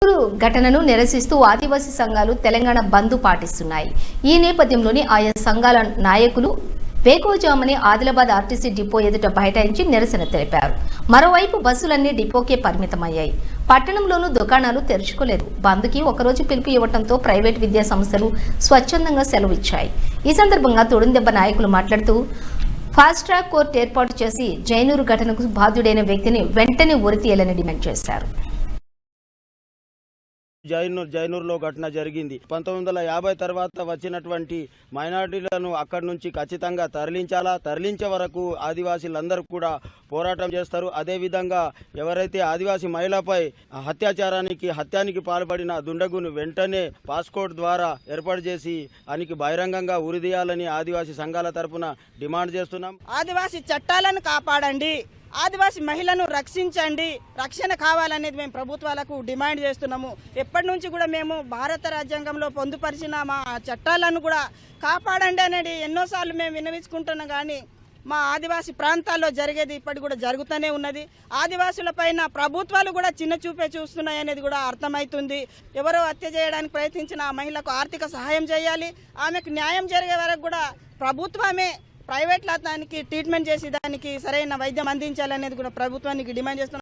జైనూరు ఘటనను నిరసిస్తూ ఆదివాసీ సంఘాలు తెలంగాణ బంద్ పాటిస్తున్నాయి. ఈ నేపథ్యంలోని ఆయా సంఘాల నాయకులు వేకోజామని ఆదిలాబాద్ ఆర్టీసీ డిపో ఎదుట బైఠాయించి నిరసన తెలిపారు. మరోవైపు బస్సులన్నీ డిపోకే పరిమితమయ్యాయి. పట్టణంలోనూ దుకాణాలు తెరుచుకోలేదు. బంద్కి ఒకరోజు పిలుపు ఇవ్వడంతో ప్రైవేట్ విద్యా సంస్థలు స్వచ్ఛందంగా సెలవు ఇచ్చాయి. ఈ సందర్భంగా తొడుందెబ్బ నాయకులు మాట్లాడుతూ ఫాస్ట్ ట్రాక్ కోర్టు ఏర్పాటు చేసి జైనూరు ఘటనకు బాధ్యుడైన వ్యక్తిని వెంటనే ఉరితీయాలని డిమాండ్ చేశారు. జైనూరులో ఘటన జరిగింది. 1950 తర్వాత వచ్చినటువంటి మైనారిటీలను అక్కడి నుంచి ఖచ్చితంగా తరలించాలా. తరలించే వరకు ఆదివాసీలందరూ కూడా పోరాటం చేస్తారు. అదేవిధంగా ఎవరైతే ఆదివాసీ మహిళపై హత్యానికి పాల్పడిన దుండగును వెంటనే పాస్పోర్ట్ ద్వారా ఏర్పాటు చేసి ఆయనకి బహిరంగంగా ఉరిదీయాలని ఆదివాసీ సంఘాల తరపున డిమాండ్ చేస్తున్నాం. ఆదివాసీ చట్టాలను కాపాడండి, ఆదివాసీ మహిళను రక్షించండి, రక్షణ కావాలనేది మేము ప్రభుత్వాలకు డిమాండ్ చేస్తున్నాము. ఎప్పటి నుంచి కూడా మేము భారత రాజ్యాంగంలో పొందుపరిచిన మా చట్టాలను కూడా కాపాడండి అనేది ఎన్నోసార్లు మేము విన్నవించుకుంటున్నాం. కానీ మా ఆదివాసీ ప్రాంతాల్లో జరిగేది ఇప్పటి కూడా జరుగుతూనే ఉన్నది. ఆదివాసుల పైన ప్రభుత్వాలు కూడా చిన్న చూపే చూస్తున్నాయి అనేది కూడా అర్థమవుతుంది. ఎవరో హత్య చేయడానికి ప్రయత్నించిన ఆ మహిళకు ఆర్థిక సహాయం చేయాలి. ఆమెకు న్యాయం జరిగే వరకు కూడా ప్రభుత్వమే ప్రైవేట్ దానికి ట్రీట్మెంట్ చేసి దానికి సరైన వైద్యం అందించాలనేది కూడా ప్రభుత్వానికి డిమాండ్ చేస్తున్నాం.